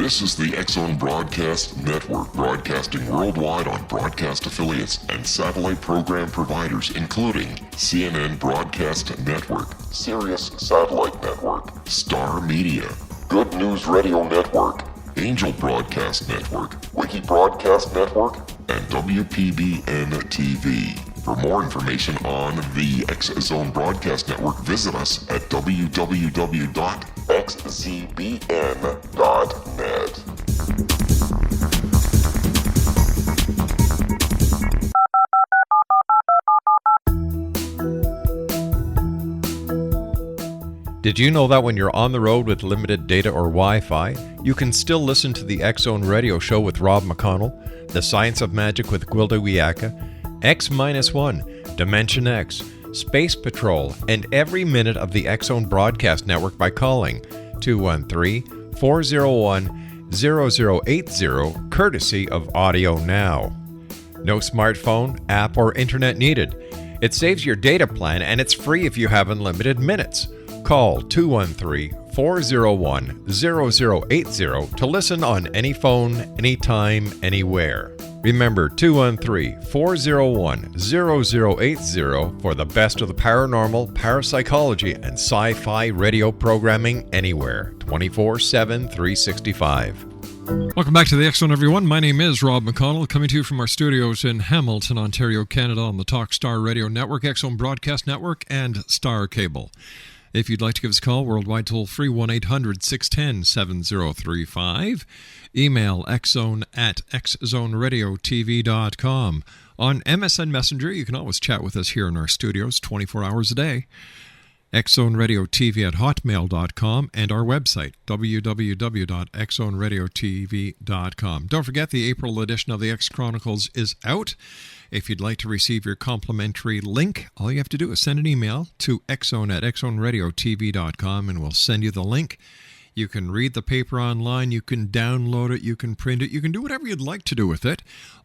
This is the X-Zone Broadcast Network, broadcasting worldwide on broadcast affiliates and satellite program providers, including CNN Broadcast Network, Sirius Satellite Network, Star Media, Good News Radio Network, Angel Broadcast Network, Wiki Broadcast Network, and WPBN TV. For more information on the X-Zone Broadcast Network, visit us at www.xzbn.net. Did you know that when you're on the road with limited data or Wi-Fi, you can still listen to the X-Zone Radio Show with Rob McConnell, The Science of Magic with Gwilda Wiyaka, X-1, Dimension X, Space Patrol, and every minute of the X-Zone Broadcast Network by calling 213-401-0080, courtesy of Audio Now. No smartphone, app, or internet needed. It saves your data plan, and it's free if you have unlimited minutes. Call 213-401-0080 to listen on any phone, anytime, anywhere. Remember, 213-401-0080 for the best of the paranormal, parapsychology, and sci-fi radio programming anywhere, 24/7, 365. Welcome back to the X-Zone, everyone. My name is Rob McConnell, coming to you from our studios in Hamilton, Ontario, Canada, on the Talk Star Radio Network, X-Zone Broadcast Network, and Star Cable. If you'd like to give us a call, worldwide toll-free, 1-800-610-7035. Email xzone@xzoneradiotv.com. On MSN Messenger, you can always chat with us here in our studios 24 hours a day. xzoneradiotv@hotmail.com, and our website, www.xzoneradiotv.com. Don't forget, the April edition of the X Chronicles is out. If you'd like to receive your complimentary link, all you have to do is send an email to xzone@xzoneradiotv.com, and we'll send you the link. You can read the paper online, you can download it, you can print it, you can do whatever you'd like to do with it,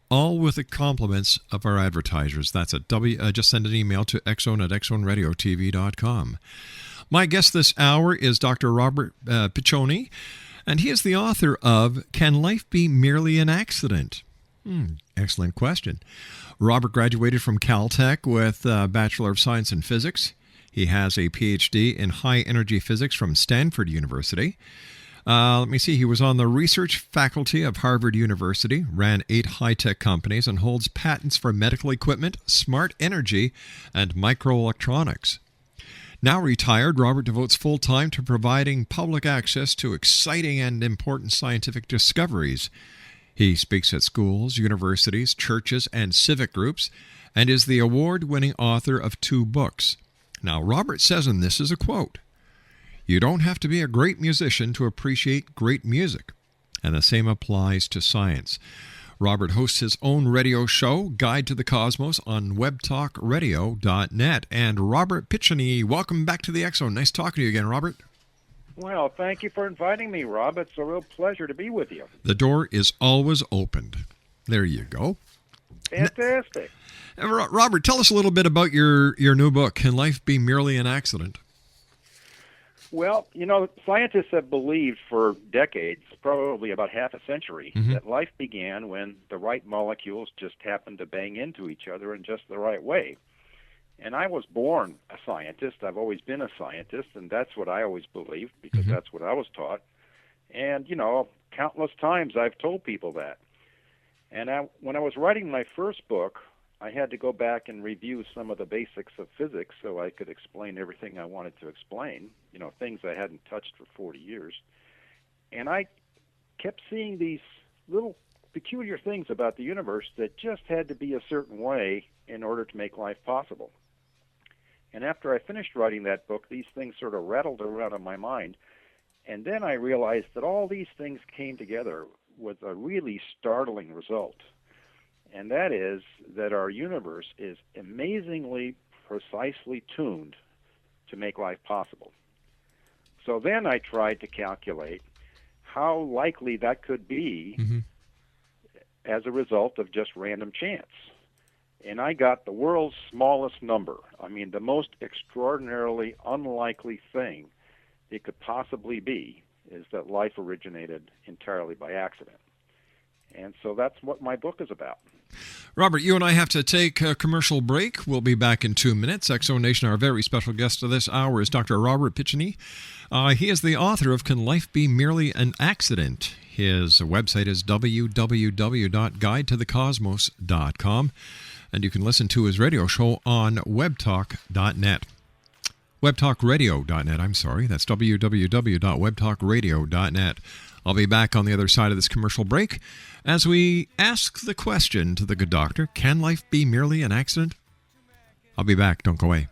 all with the compliments of our advertisers. That's just send an email to xzone@xzoneradiotv.com. My guest this hour is Dr. Robert Piccioni, and he is the author of Can Life Be Merely an Accident? Excellent question. Robert graduated from Caltech with a Bachelor of Science in Physics. He has a PhD in High Energy Physics from Stanford University. He was on the research faculty of Harvard University, ran 8 high-tech companies, and holds patents for medical equipment, smart energy, and microelectronics. Now retired, Robert devotes full time to providing public access to exciting and important scientific discoveries. He speaks at schools, universities, churches, and civic groups, and is the award-winning author of 2 books. Now, Robert says, and this is a quote, "You don't have to be a great musician to appreciate great music," and the same applies to science. Robert hosts his own radio show, Guide to the Cosmos, on webtalkradio.net. And Robert Piccioni, welcome back to the X-Zone. Nice talking to you again, Robert. Well, thank you for inviting me, Rob. It's a real pleasure to be with you. The door is always opened. There you go. Fantastic. Robert, tell us a little bit about your new book, Can Life Be Merely an Accident? Well, scientists have believed for decades, probably about half a century, that life began when the right molecules just happened to bang into each other in just the right way. And I was born a scientist. I've always been a scientist, and that's what I always believed because that's what I was taught. And, countless times I've told people that. And when I was writing my first book, I had to go back and review some of the basics of physics so I could explain everything I wanted to explain, things I hadn't touched for 40 years. And I kept seeing these little peculiar things about the universe that just had to be a certain way in order to make life possible. And after I finished writing that book, these things sort of rattled around in my mind. And then I realized that all these things came together with a really startling result. And that is that our universe is amazingly precisely tuned to make life possible. So then I tried to calculate how likely that could be as a result of just random chance. And I got the world's smallest number. I mean, the most extraordinarily unlikely thing it could possibly be is that life originated entirely by accident. And so that's what my book is about. Robert, you and I have to take a commercial break. We'll be back in 2 minutes. X-Zone Nation, our very special guest of this hour is Dr. Robert Piccioni. He is the author of Can Life Be Merely an Accident? His website is www.guidetothecosmos.com, and you can listen to his radio show on webtalk.net. Webtalkradio.net, I'm sorry. That's www.webtalkradio.net. I'll be back on the other side of this commercial break as we ask the question to the good doctor, can life be merely an accident? I'll be back. Don't go away.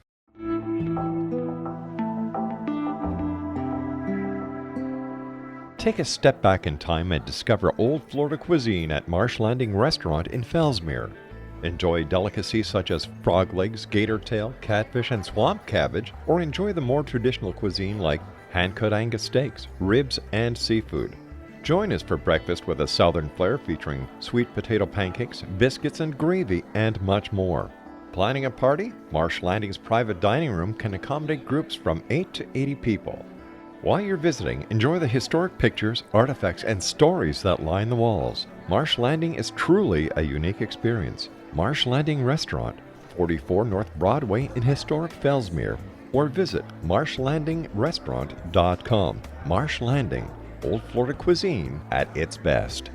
Take a step back in time and discover old Florida cuisine at Marsh Landing Restaurant in Fellsmere. Enjoy delicacies such as frog legs, gator tail, catfish, and swamp cabbage, or enjoy the more traditional cuisine like hand-cut Angus steaks, ribs, and seafood. Join us for breakfast with a southern flair featuring sweet potato pancakes, biscuits and gravy, and much more. Planning a party? Marsh Landing's private dining room can accommodate groups from 8 to 80 people. While you're visiting, enjoy the historic pictures, artifacts, and stories that line the walls. Marsh Landing is truly a unique experience. Marsh Landing Restaurant, 44 North Broadway in historic Fellsmere, or visit marshlandingrestaurant.com. Marsh Landing, old Florida cuisine at its best.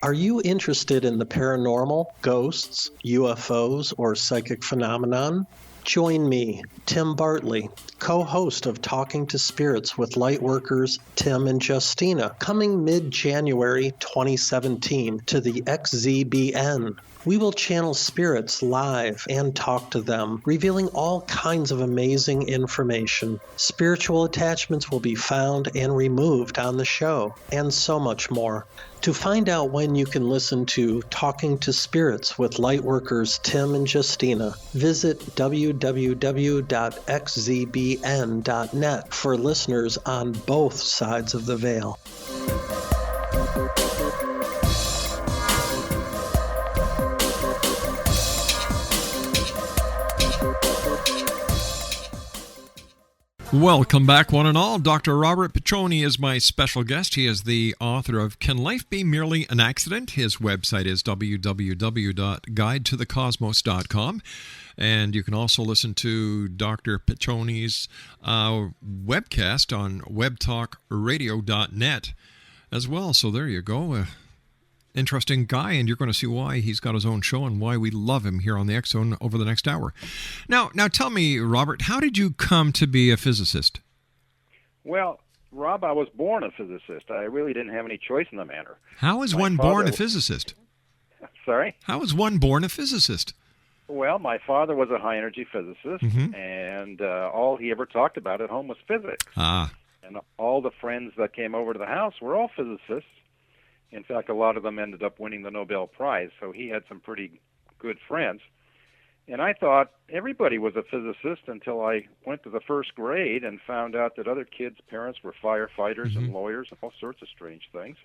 Are you interested in the paranormal, ghosts, UFOs, or psychic phenomenon? Join me, Tim Bartley, co-host of Talking to Spirits with Lightworkers Tim and Justina, coming mid-January 2017 to the XZBN. We will channel spirits live and talk to them, revealing all kinds of amazing information. Spiritual attachments will be found and removed on the show, and so much more. To find out when you can listen to Talking to Spirits with Lightworkers Tim and Justina, visit www.xzbn.net for listeners on both sides of the veil. Welcome back, one and all. Dr. Robert Piccioni is my special guest. He is the author of Can Life Be Merely an Accident? His website is www.guidetothecosmos.com. And you can also listen to Dr. Piccioni's webcast on webtalkradio.net as well. So there you go. Interesting guy, and you're going to see why he's got his own show and why we love him here on the X-Zone over the next hour. Now tell me, Robert, how did you come to be a physicist? Well, Rob, I was born a physicist. I really didn't have any choice in the matter. How is one born a physicist? Sorry? How is one born a physicist? Well, my father was a high-energy physicist, and all he ever talked about at home was physics. And all the friends that came over to the house were all physicists. In fact, a lot of them ended up winning the Nobel Prize, so he had some pretty good friends. And I thought everybody was a physicist until I went to the first grade and found out that other kids' parents were firefighters and lawyers and all sorts of strange things.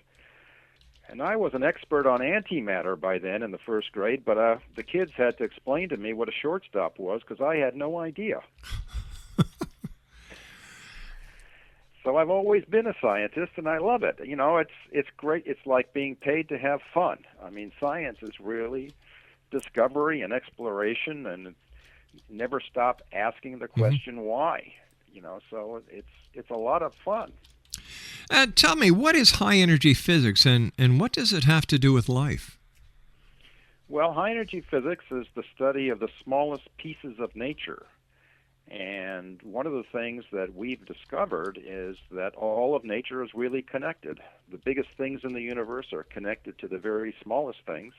And I was an expert on antimatter by then in the first grade, but the kids had to explain to me what a shortstop was because I had no idea. So I've always been a scientist, and I love it. You know, it's great. It's like being paid to have fun. I mean, science is really discovery and exploration, and never stop asking the question why. You know, so it's a lot of fun. Tell me, what is high-energy physics, and what does it have to do with life? Well, high-energy physics is the study of the smallest pieces of nature. And one of the things that we've discovered is that all of nature is really connected. The biggest things in the universe are connected to the very smallest things.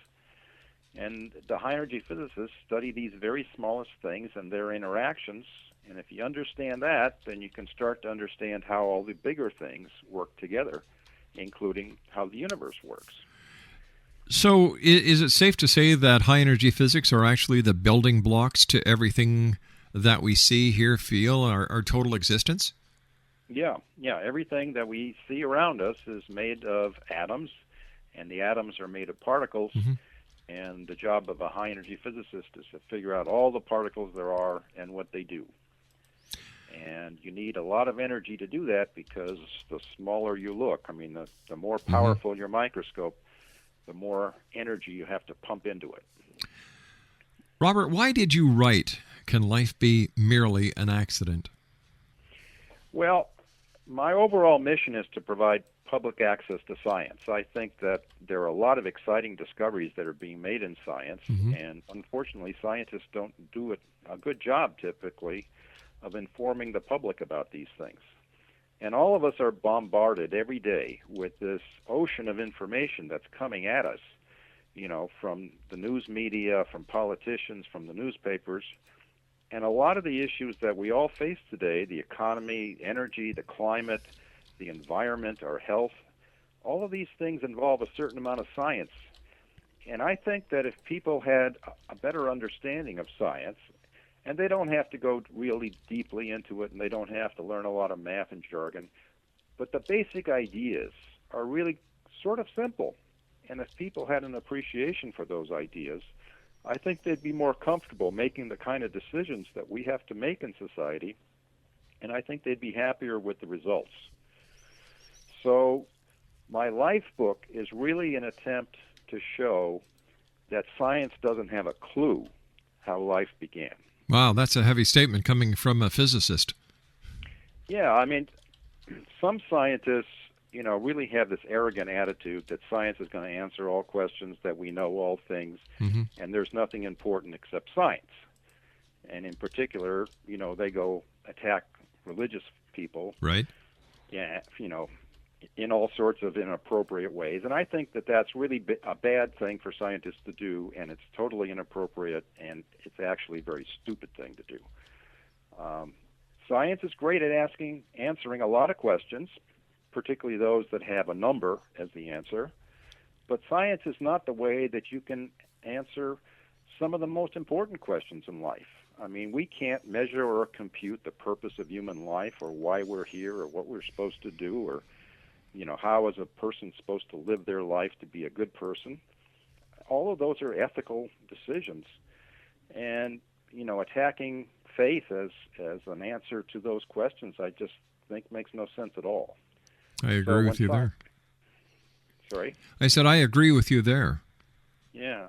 And the high-energy physicists study these very smallest things and their interactions. And if you understand that, then you can start to understand how all the bigger things work together, including how the universe works. So is it safe to say that high-energy physics are actually the building blocks to everything that we see, hear, feel, our total existence? Yeah, everything that we see around us is made of atoms, and the atoms are made of particles. And the job of a high-energy physicist is to figure out all the particles there are and what they do. And you need a lot of energy to do that, because the smaller you look, I mean, the more powerful your microscope, the more energy you have to pump into it. Robert, why did you write Can Life Be Merely an Accident? Well, my overall mission is to provide public access to science. I think that there are a lot of exciting discoveries that are being made in science, and unfortunately scientists don't do a good job typically of informing the public about these things. And all of us are bombarded every day with this ocean of information that's coming at us, from the news media, from politicians, from the newspapers. And a lot of the issues that we all face today, the economy, energy, the climate, the environment, our health, all of these things involve a certain amount of science. And I think that if people had a better understanding of science, and they don't have to go really deeply into it, and they don't have to learn a lot of math and jargon, but the basic ideas are really sort of simple. And if people had an appreciation for those ideas, I think they'd be more comfortable making the kind of decisions that we have to make in society, and I think they'd be happier with the results. So my life book is really an attempt to show that science doesn't have a clue how life began. Wow, that's a heavy statement coming from a physicist. Yeah, I mean, some scientists, really have this arrogant attitude that science is going to answer all questions, that we know all things, and there's nothing important except science. And in particular, they go attack religious people. Right. Yeah, in all sorts of inappropriate ways. And I think that that's really a bad thing for scientists to do, and it's totally inappropriate, and it's actually a very stupid thing to do. Science is great at answering a lot of questions, particularly those that have a number as the answer. But science is not the way that you can answer some of the most important questions in life. I mean, we can't measure or compute the purpose of human life, or why we're here, or what we're supposed to do, or how is a person supposed to live their life to be a good person. All of those are ethical decisions. And, attacking faith as an answer to those questions, I just think makes no sense at all. I agree with you there. Sorry? I said I agree with you there. Yeah.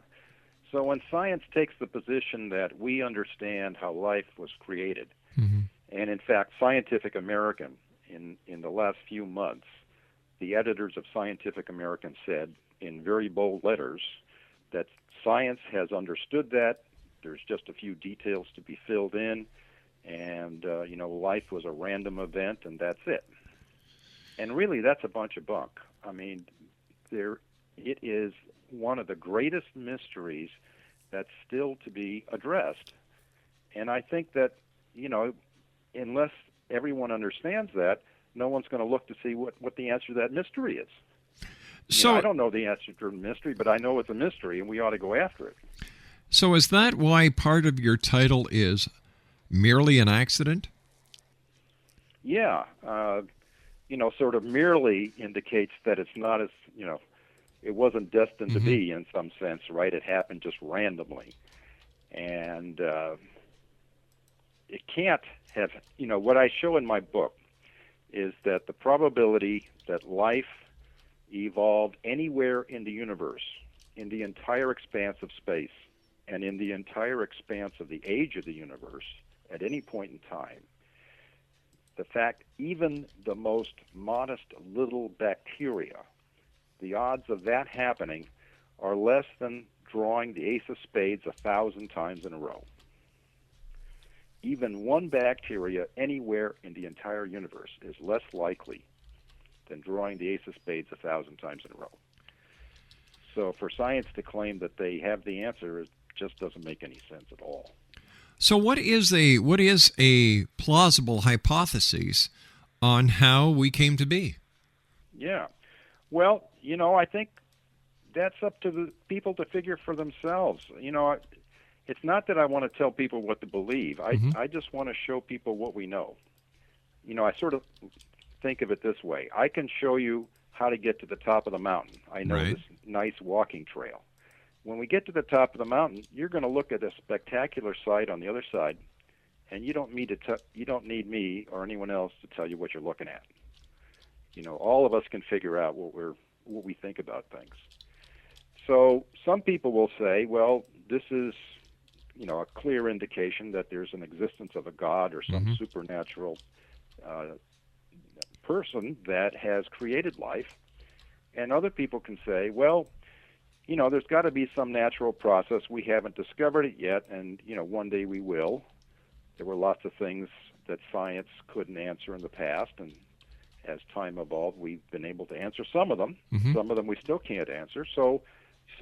So when science takes the position that we understand how life was created, and in fact, Scientific American, in the last few months, the editors of Scientific American said in very bold letters that science has understood that. There's just a few details to be filled in, and life was a random event, and that's it. And really, that's a bunch of bunk. I mean, it is one of the greatest mysteries that's still to be addressed. And I think that, unless everyone understands that, no one's going to look to see what the answer to that mystery is. So I don't know the answer to the mystery, but I know it's a mystery, and we ought to go after it. So is that why part of your title is Merely an Accident? Yeah. Sort of merely indicates that it's not as, it wasn't destined to be in some sense, right? It happened just randomly. And it can't have, what I show in my book is that the probability that life evolved anywhere in the universe, in the entire expanse of space, and in the entire expanse of the age of the universe at any point in time, the fact even the most modest little bacteria, the odds of that happening are less than drawing the ace of spades 1,000 times in a row. Even one bacteria anywhere in the entire universe is less likely than drawing the ace of spades 1,000 times in a row. So for science to claim that they have the answer, it just doesn't make any sense at all. So what is a plausible hypothesis on how we came to be? Yeah. Well, I think that's up to the people to figure for themselves. It's not that I want to tell people what to believe. I just want to show people what we know. I sort of think of it this way. I can show you how to get to the top of the mountain. I know Right. this nice walking trail. When we get to the top of the mountain, you're going to look at a spectacular sight on the other side, and you don't need me or anyone else to tell you what you're looking at. You know, all of us can figure out what we think about things. So some people will say, well, this is, you know, a clear indication that there's an existence of a God or some supernatural person that has created life. And other people can say, well, you know, there's got to be some natural process. We haven't discovered it yet, and, you know, one day we will. There were lots of things that science couldn't answer in the past, and as time evolved, we've been able to answer some of them. Some of them we still can't answer. So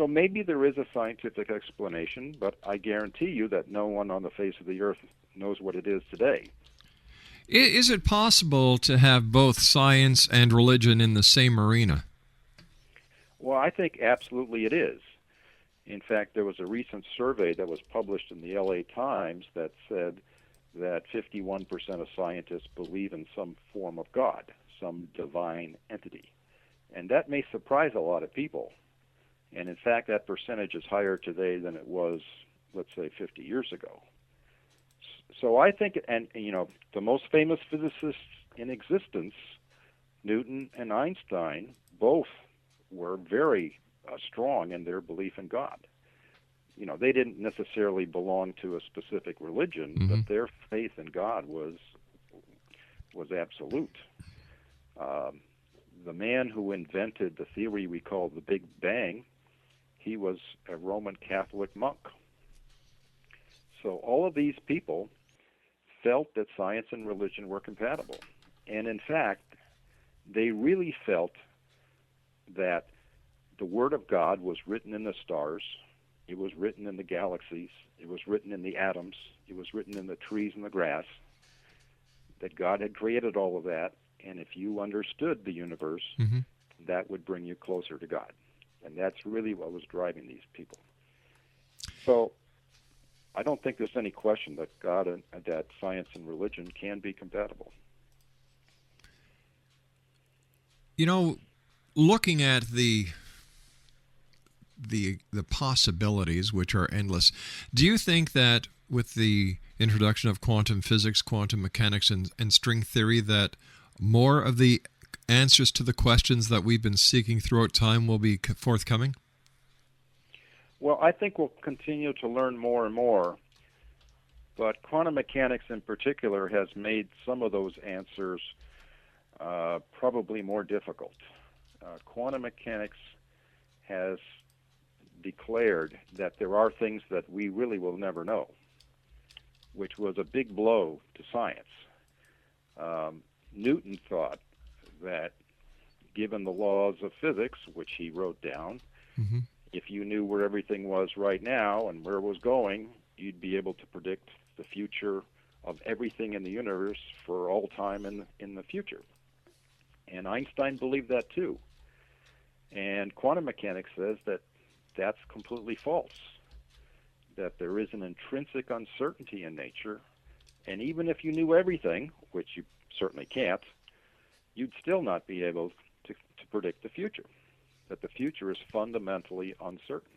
maybe there is a scientific explanation, but I guarantee you that no one on the face of the earth knows what it is today. Is it possible to have both science and religion in the same arena? Well, I think absolutely it is. In fact, there was a recent survey that was published in the LA Times that said that 51% of scientists believe in some form of God, some divine entity. And that may surprise a lot of people. And in fact, that percentage is higher today than it was, let's say, 50 years ago. So I think, and you know, the most famous physicists in existence, Newton and Einstein, both were very strong in their belief in God. You know, they didn't necessarily belong to a specific religion, but their faith in God was absolute. The man who invented the theory we call the Big Bang, he was a Roman Catholic monk. So all of these people felt that science and religion were compatible. And in fact, they really felt that the Word of God was written in the stars, it was written in the galaxies, it was written in the atoms, it was written in the trees and the grass, that God had created all of that, and if you understood the universe, that would bring you closer to God. And that's really what was driving these people. So I don't think there's any question that God and that science and religion can be compatible. You know, looking at the possibilities, which are endless, do you think that with the introduction of quantum physics, quantum mechanics, and string theory, that more of the answers to the questions that we've been seeking throughout time will be forthcoming? Well, I think we'll continue to learn more and more, but quantum mechanics in particular has made some of those answers probably more difficult. Quantum mechanics has declared that there are things that we really will never know, which was a big blow to science. Newton thought that given the laws of physics, which he wrote down, if you knew where everything was right now and where it was going, you'd be able to predict the future of everything in the universe for all time in the future. And Einstein believed that too. And quantum mechanics says that that's completely false, that there is an intrinsic uncertainty in nature, and even if you knew everything, which you certainly can't, you'd still not be able to predict the future, that the future is fundamentally uncertain.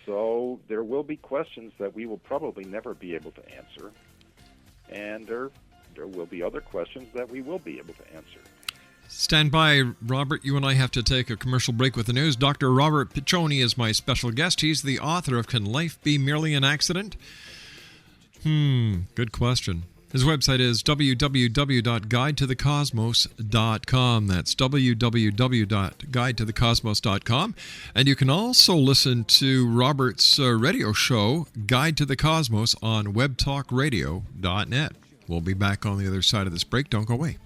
So there will be questions that we will probably never be able to answer, and there will be other questions that we will be able to answer. Stand by, Robert. You and I have to take a commercial break with the news. Dr. Robert Piccioni is my special guest. He's the author of Can Life Be Merely an Accident? Good question. His website is www.guidetothecosmos.com. That's www.guidetothecosmos.com. And you can also listen to Robert's radio show, Guide to the Cosmos, on webtalkradio.net. We'll be back on the other side of this break. Don't go away.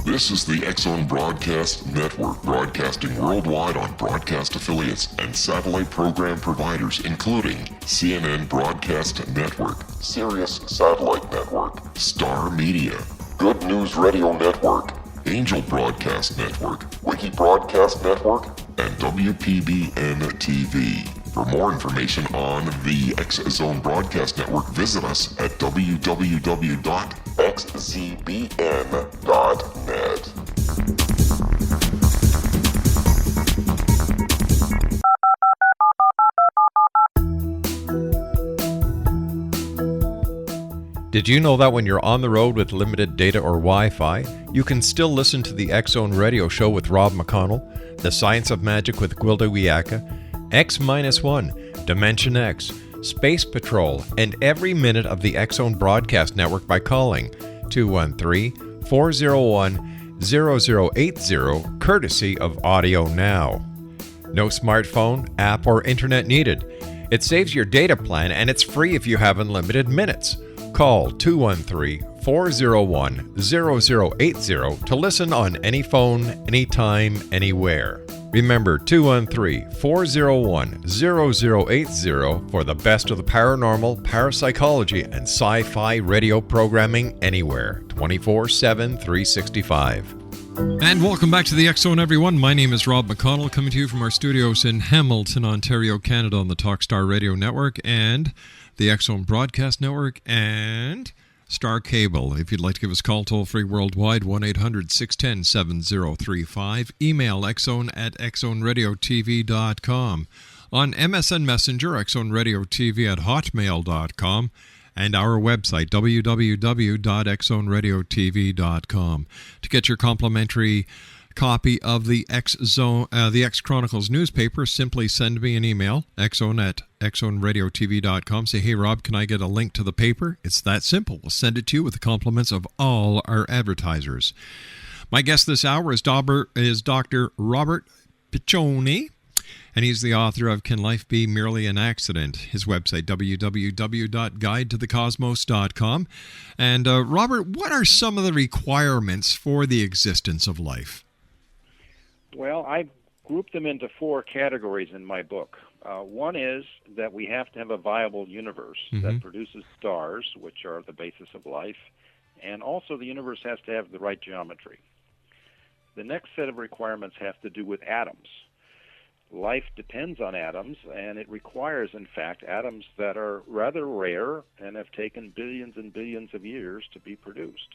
This is the X-Zone Broadcast Network, broadcasting worldwide on broadcast affiliates and satellite program providers, including CNN Broadcast Network, Sirius Satellite Network, Star Media, Good News Radio Network, Angel Broadcast Network, Wiki Broadcast Network, and WPBN TV. For more information on the X Zone Broadcast Network, visit us at www.xzbn.net. Did you know that when you're on the road with limited data or Wi-Fi, you can still listen to the X Zone Radio Show with Rob McConnell, The Science of Magic with Gwilda Wiyaka, X-1, Dimension X, Space Patrol, and every minute of the X Zone Broadcast Network by calling 213-401-0080, courtesy of Audio Now. No smartphone, app, or internet needed. It saves your data plan and it's free if you have unlimited minutes. Call 213-401-0080 to listen on any phone, anytime, anywhere. Remember 213-401-0080 for the best of the paranormal, parapsychology, and sci-fi radio programming anywhere, 24/7, 365. And welcome back to the X Zone, everyone. My name is Rob McConnell, coming to you from our studios in Hamilton, Ontario, Canada, on the Talkstar Radio Network and the X Zone Broadcast Network and Star Cable. If you'd like to give us a call toll-free worldwide, 1-800-610-7035. Email xzone@xzoneradiotv.com. On MSN Messenger, xzoneradiotv@hotmail.com. And our website, www.xzoneradiotv.com. To get your complimentary copy of the X Chronicles newspaper, simply send me an email, xzone@xzoneradiotv.com. Say, hey, Rob, can I get a link to the paper? It's that simple. We'll send it to you with the compliments of all our advertisers. My guest this hour is Dr. Robert Piccioni, and he's the author of Can Life Be Merely an Accident? His website, www.guidetothecosmos.com. And Robert, what are some of the requirements for the existence of life? Well, I grouped them into four categories in my book. One is that we have to have a viable universe that produces stars, which are the basis of life, and also the universe has to have the right geometry. The next set of requirements have to do with atoms. Life depends on atoms, and it requires, in fact, atoms that are rather rare and have taken billions and billions of years to be produced.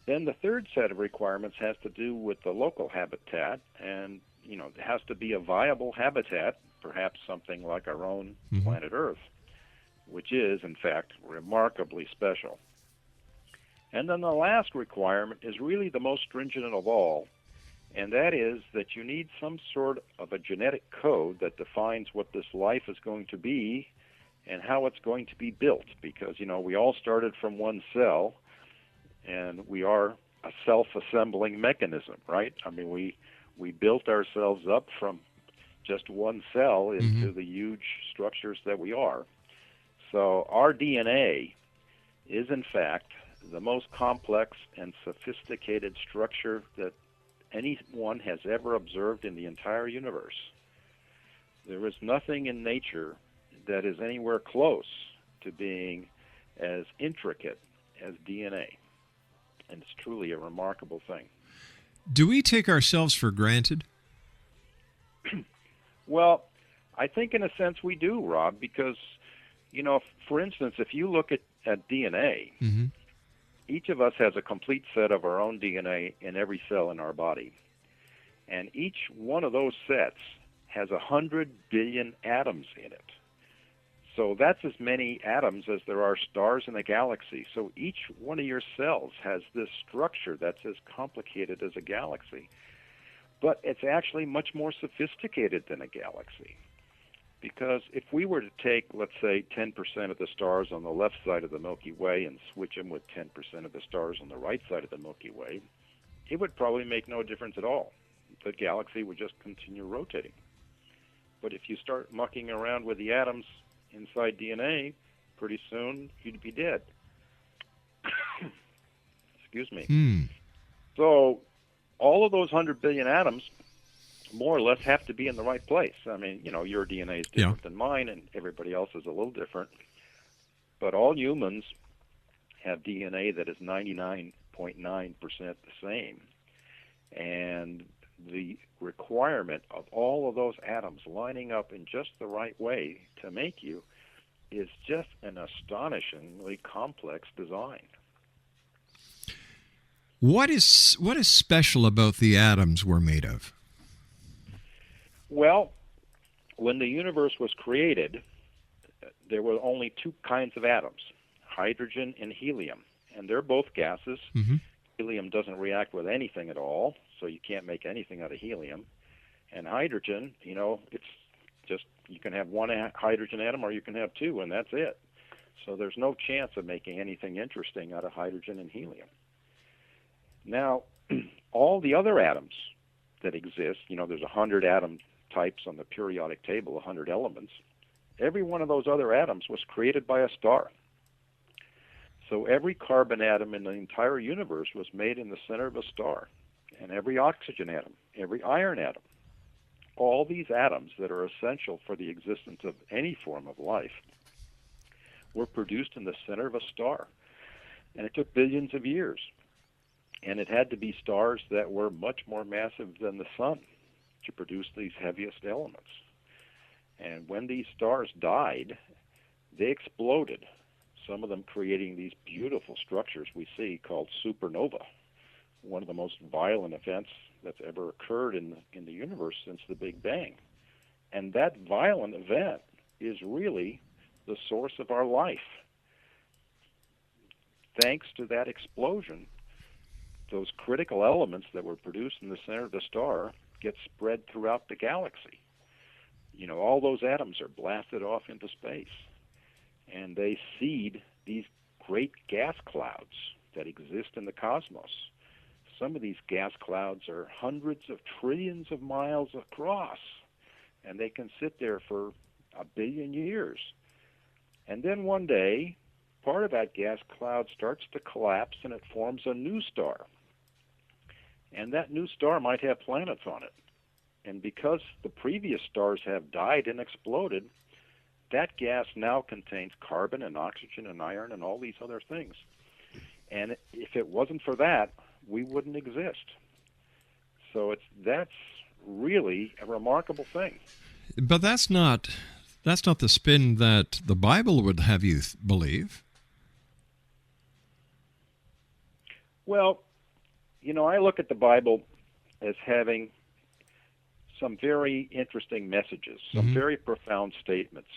Then the third set of requirements has to do with the local habitat, and, it has to be a viable habitat, perhaps something like our own planet Earth, which is, in fact, remarkably special. And then the last requirement is really the most stringent of all, and that is that you need some sort of a genetic code that defines what this life is going to be and how it's going to be built. Because, we all started from one cell, and we are a self-assembling mechanism, right? I mean, we built ourselves up from just one cell into the huge structures that we are. So our DNA is, in fact, the most complex and sophisticated structure that anyone has ever observed in the entire universe. There is nothing in nature that is anywhere close to being as intricate as DNA. And it's truly a remarkable thing. Do we take ourselves for granted? Well, I think in a sense we do, Rob, because, for instance, if you look at DNA, each of us has a complete set of our own DNA in every cell in our body. And each one of those sets has 100 billion atoms in it. So that's as many atoms as there are stars in a galaxy. So each one of your cells has this structure that's as complicated as a galaxy. But it's actually much more sophisticated than a galaxy. Because if we were to take, let's say, 10% of the stars on the left side of the Milky Way and switch them with 10% of the stars on the right side of the Milky Way, it would probably make no difference at all. The galaxy would just continue rotating. But if you start mucking around with the atoms inside DNA, pretty soon you'd be dead. Excuse me. So all of those 100 billion atoms more or less have to be in the right place. I mean, your DNA is different than mine, and everybody else is a little different. But all humans have DNA that is 99.9% the same. And the requirement of all of those atoms lining up in just the right way to make you is just an astonishingly complex design. What is special about the atoms we're made of? Well, when the universe was created, there were only two kinds of atoms, hydrogen and helium, and they're both gases. Mm-hmm. Helium doesn't react with anything at all, so you can't make anything out of helium. And hydrogen, it's just, you can have one hydrogen atom or you can have two, and that's it. So there's no chance of making anything interesting out of hydrogen and helium. Now, all the other atoms that exist, there's 100 atom types on the periodic table, 100 elements. Every one of those other atoms was created by a star. So every carbon atom in the entire universe was made in the center of a star. And every oxygen atom, every iron atom, all these atoms that are essential for the existence of any form of life were produced in the center of a star. And it took billions of years. And it had to be stars that were much more massive than the sun to produce these heaviest elements. And when these stars died, they exploded, some of them creating these beautiful structures we see called supernova, one of the most violent events that's ever occurred in the universe since the Big Bang. And that violent event is really the source of our life. Thanks to that explosion, those critical elements that were produced in the center of the star get spread throughout the galaxy. All those atoms are blasted off into space, and they seed these great gas clouds that exist in the cosmos. Some of these gas clouds are hundreds of trillions of miles across, and they can sit there for 1 billion years. And then one day, part of that gas cloud starts to collapse, and it forms a new star. And that new star might have planets on it. And because the previous stars have died and exploded, that gas now contains carbon and oxygen and iron and all these other things. And if it wasn't for that, we wouldn't exist. So that's really a remarkable thing. But that's not the spin that the Bible would have you believe. Well, I look at the Bible as having some very interesting messages, some very profound statements.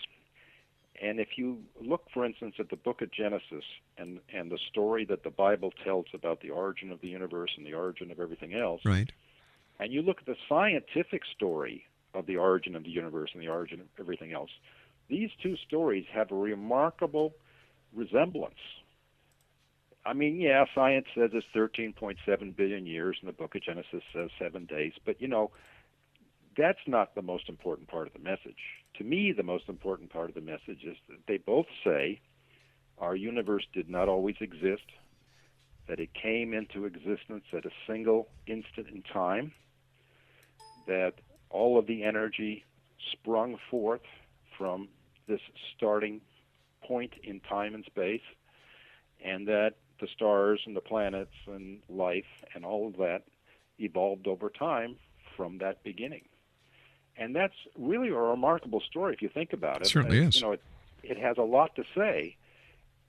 And if you look, for instance, at the book of Genesis and the story that the Bible tells about the origin of the universe and the origin of everything else, right, and you look at the scientific story of the origin of the universe and the origin of everything else, these two stories have a remarkable resemblance. I mean, yeah, science says it's 13.7 billion years, and the book of Genesis says 7 days, but that's not the most important part of the message. To me, the most important part of the message is that they both say our universe did not always exist, that it came into existence at a single instant in time, that all of the energy sprung forth from this starting point in time and space, and that the stars and the planets and life and all of that evolved over time from that beginning. And that's really a remarkable story if you think about it. It certainly is. It has a lot to say.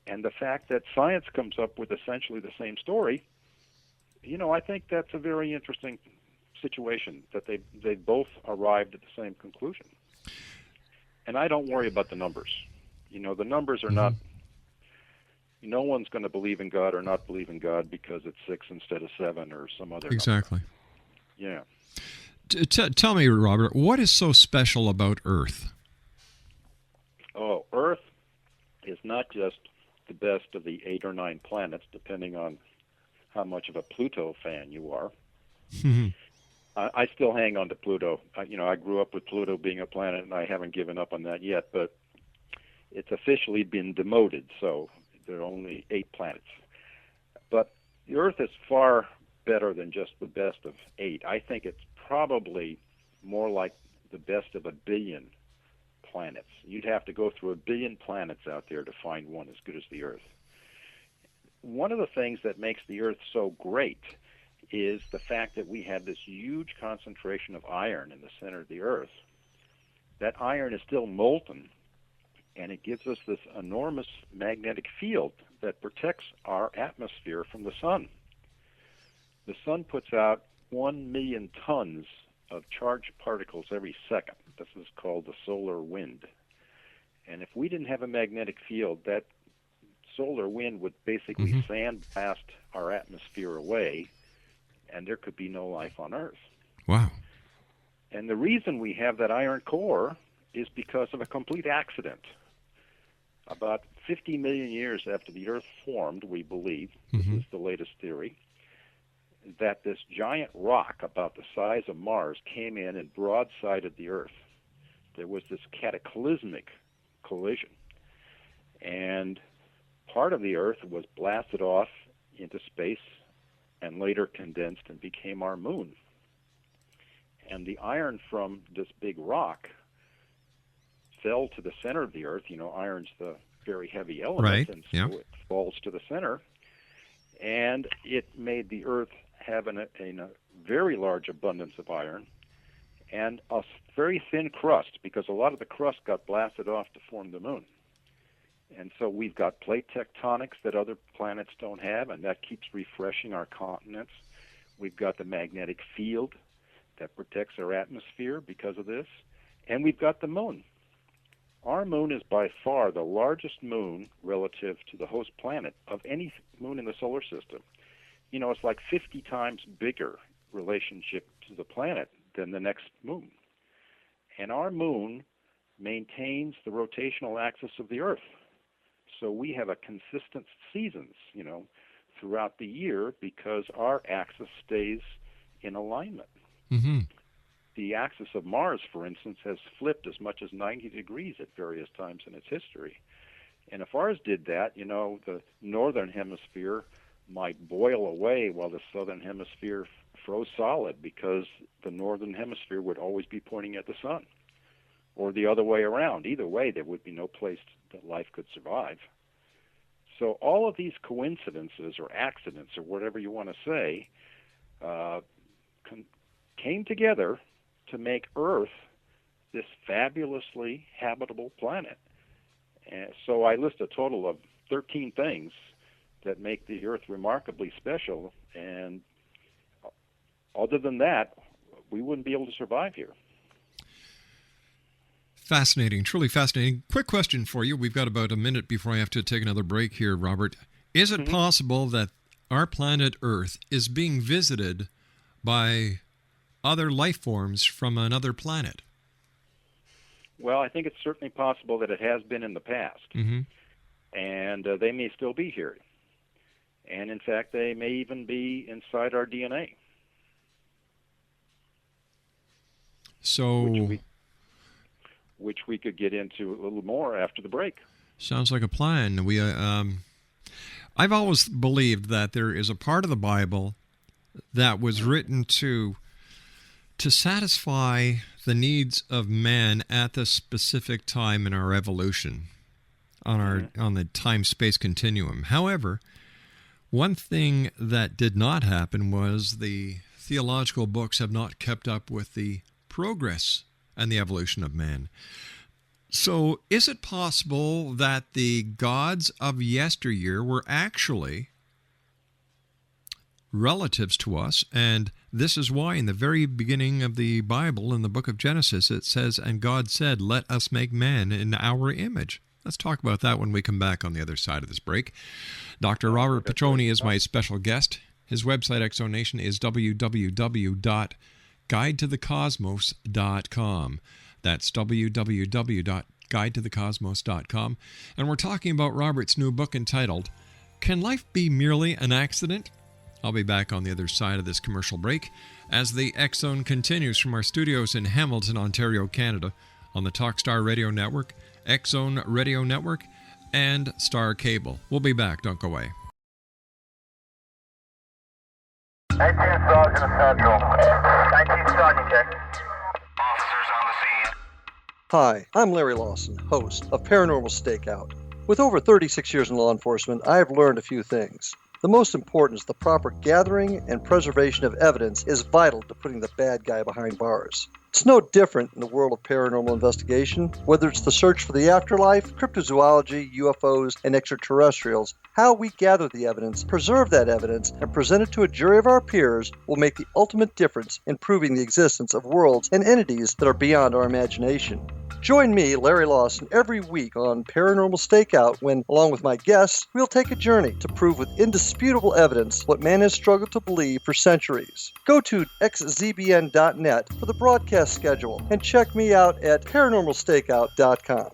And the fact that science comes up with essentially the same story, I think that's a very interesting situation, that they both arrived at the same conclusion. And I don't worry about the numbers. The numbers are not, no one's going to believe in God or not believe in God because it's 6 instead of 7 or some other exactly. number. Yeah. Tell me, Robert, what is so special about Earth? Oh, Earth is not just the best of the 8 or 9 planets, depending on how much of a Pluto fan you are. I still hang on to Pluto. I grew up with Pluto being a planet, and I haven't given up on that yet, but it's officially been demoted, so there are only 8 planets. But the Earth is far better than just the best of 8. I think it's probably more like the best of 1 billion planets. You'd have to go through 1 billion planets out there to find one as good as the Earth. One of the things that makes the Earth so great is the fact that we have this huge concentration of iron in the center of the Earth. That iron is still molten, and it gives us this enormous magnetic field that protects our atmosphere from the sun. The sun puts out 1 million tons of charged particles every second. This is called the solar wind. And if we didn't have a magnetic field, that solar wind would basically sandblast our atmosphere away, and there could be no life on Earth. Wow. And the reason we have that iron core is because of a complete accident. About 50 million years after the Earth formed, we believe, this is the latest theory, that this giant rock about the size of Mars came in and broadsided the Earth. There was this cataclysmic collision, and part of the Earth was blasted off into space and later condensed and became our moon. And the iron from this big rock fell to the center of the Earth. You know, iron's the very heavy element, and so it falls to the center, and it made the Earth have a very large abundance of iron and a very thin crust, because a lot of the crust got blasted off to form the moon. And so we've got plate tectonics that other planets don't have, and that keeps refreshing our continents. We've got the magnetic field that protects our atmosphere because of this, and we've got the moon. Our moon is by far the largest moon relative to the host planet of any moon in the solar system. You know, it's like 50 times bigger relationship to the planet than the next moon. And our moon maintains the rotational axis of the Earth. So we have a consistent seasons, you know, throughout the year because our axis stays in alignment. The axis of Mars, for instance, has flipped as much as 90 degrees at various times in its history. And if ours did that, you know, the northern hemisphere might boil away while the southern hemisphere froze solid, because the northern hemisphere would always be pointing at the sun, or the other way around. Either way, there would be no place that life could survive. So all of these coincidences or accidents or whatever you want to say came together to make Earth this fabulously habitable planet. And so I list a total of 13 things that make the Earth remarkably special, and other than that, we wouldn't be able to survive here. Fascinating, truly fascinating. Quick question for you. We've got about a minute before I have to take another break here, Robert. Is it possible that our planet Earth is being visited by other life forms from another planet? Well, I think it's certainly possible that it has been in the past, and they may still be here. And in fact, they may even be inside our DNA. So, which we could get into a little more after the break. Sounds like a plan. I've always believed that there is a part of the Bible that was written to satisfy the needs of man at the specific time in our evolution on the time-space continuum. However, one thing that did not happen was the theological books have not kept up with the progress and the evolution of man. So is it possible that the gods of yesteryear were actually relatives to us? And this is why in the very beginning of the Bible, in the book of Genesis, it says, "And God said, let us make man in our image." Let's talk about that when we come back on the other side of this break. Dr. Robert Piccioni is my special guest. His website, Exonation, is www.guidetothecosmos.com. That's www.guidetothecosmos.com. And we're talking about Robert's new book entitled, Can Life Be Merely an Accident? I'll be back on the other side of this commercial break as the X Zone continues from our studios in Hamilton, Ontario, Canada, on the Talkstar Radio Network, X Zone Radio Network, and Star Cable. We'll be back. Don't go away. 19 Sergeant Central. 19 Sergeant, check. Officers on the scene. Hi, I'm Larry Lawson, host of Paranormal Stakeout. With over 36 years in law enforcement, I have learned a few things. The most important is the proper gathering and preservation of evidence is vital to putting the bad guy behind bars. It's no different in the world of paranormal investigation. Whether it's the search for the afterlife, cryptozoology, UFOs, and extraterrestrials, how we gather the evidence, preserve that evidence, and present it to a jury of our peers will make the ultimate difference in proving the existence of worlds and entities that are beyond our imagination. Join me, Larry Lawson, every week on Paranormal Stakeout when, along with my guests, we'll take a journey to prove with indisputable evidence what man has struggled to believe for centuries. Go to xzbn.net for the broadcast schedule and check me out at paranormalstakeout.com.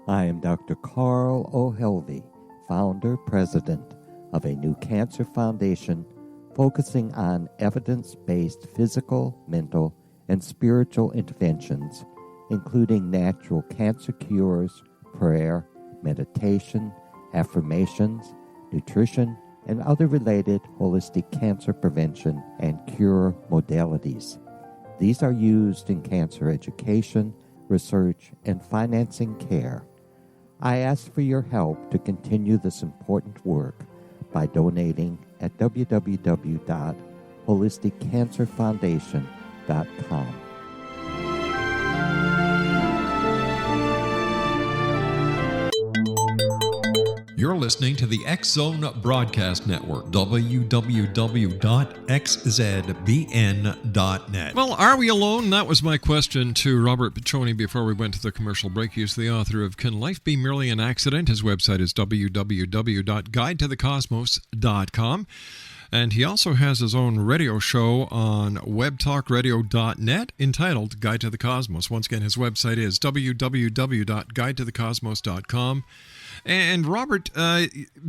I am Dr. Carl O'Helvey, founder, president of a new cancer foundation focusing on evidence-based physical, mental, and spiritual interventions, including natural cancer cures, prayer, meditation, affirmations, nutrition, and other related holistic cancer prevention and cure modalities. These are used in cancer education, research, and financing care. I ask for your help to continue this important work by donating at www.holisticcancerfoundation.com. You're listening to the X-Zone Broadcast Network, www.xzbn.net. Well, are we alone? That was my question to Robert Piccioni before we went to the commercial break. He's the author of Can Life Be Merely an Accident? His website is www.guidetothecosmos.com. And he also has his own radio show on webtalkradio.net entitled Guide to the Cosmos. Once again, his website is www.guidetothecosmos.com. And Robert,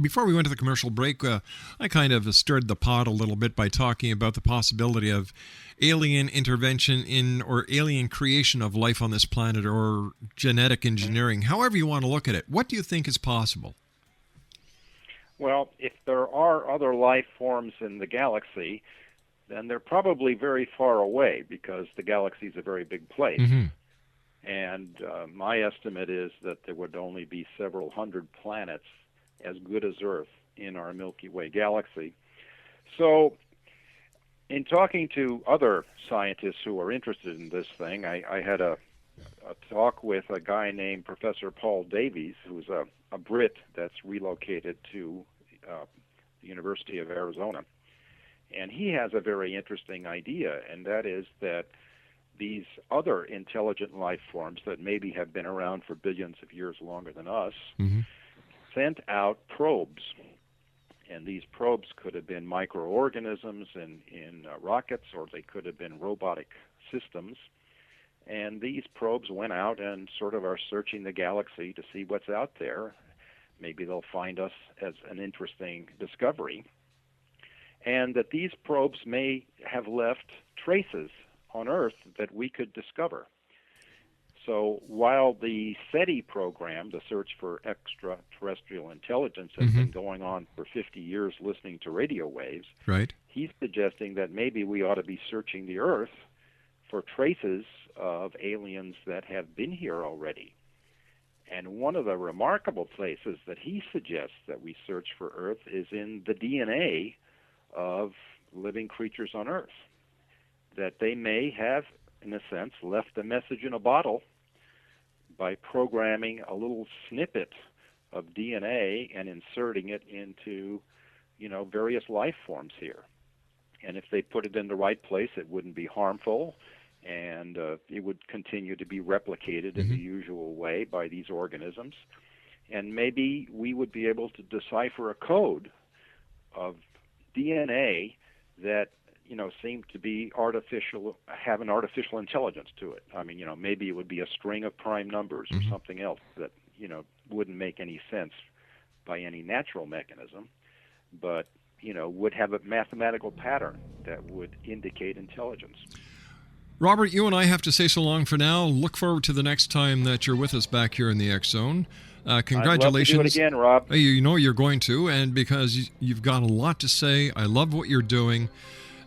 before we went to the commercial break, I kind of stirred the pot a little bit by talking about the possibility of alien intervention in or alien creation of life on this planet or genetic engineering. However you want to look at it, what do you think is possible? Well, if there are other life forms in the galaxy, then they're probably very far away because the galaxy is a very big place. Mm-hmm. And my estimate is that there would only be several hundred planets as good as Earth in our Milky Way galaxy. So in talking to other scientists who are interested in this thing, I had a talk with a guy named Professor Paul Davies, who's a Brit that's relocated to the University of Arizona. And he has a very interesting idea, and that is that these other intelligent life forms that maybe have been around for billions of years longer than us sent out probes. And these probes could have been microorganisms in rockets, or they could have been robotic systems. And these probes went out and sort of are searching the galaxy to see what's out there. Maybe they'll find us as an interesting discovery. And that these probes may have left traces on Earth that we could discover. So while the SETI program, the Search for Extraterrestrial Intelligence, has been going on for 50 years listening to radio waves, right, he's suggesting that maybe we ought to be searching the Earth for traces of aliens that have been here already. And one of the remarkable places that he suggests that we search for Earth is in the DNA of living creatures on Earth, that they may have, in a sense, left a message in a bottle by programming a little snippet of DNA and inserting it into, various life forms here. And if they put it in the right place, it wouldn't be harmful, and it would continue to be replicated in the usual way by these organisms. And maybe we would be able to decipher a code of DNA that seem to be artificial, have an artificial intelligence to it. I mean, maybe it would be a string of prime numbers or something else that, wouldn't make any sense by any natural mechanism, but, would have a mathematical pattern that would indicate intelligence. Robert, you and I have to say so long for now. Look forward to the next time that you're with us back here in the X Zone. Congratulations. I'd love to do it again, Rob. You know you're going to, and because you've got a lot to say. I love what you're doing,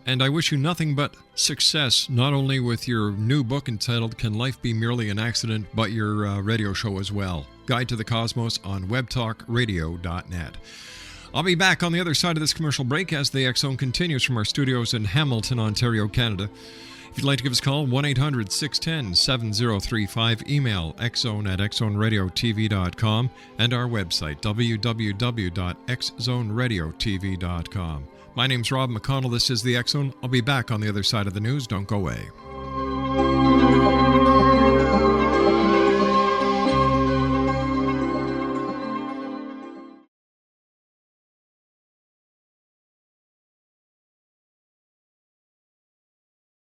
and I wish you nothing but success, not only with your new book entitled Can Life Be Merely an Accident, but your radio show as well, Guide to the Cosmos on webtalkradio.net. I'll be back on the other side of this commercial break as the X Zone continues from our studios in Hamilton, Ontario, Canada. If you'd like to give us a call, 1-800-610-7035, email xzone@xzoneradiotv.com, and our website, www.xzoneradiotv.com. My name's Rob McConnell. This is the X Zone. I'll be back on the other side of the news. Don't go away.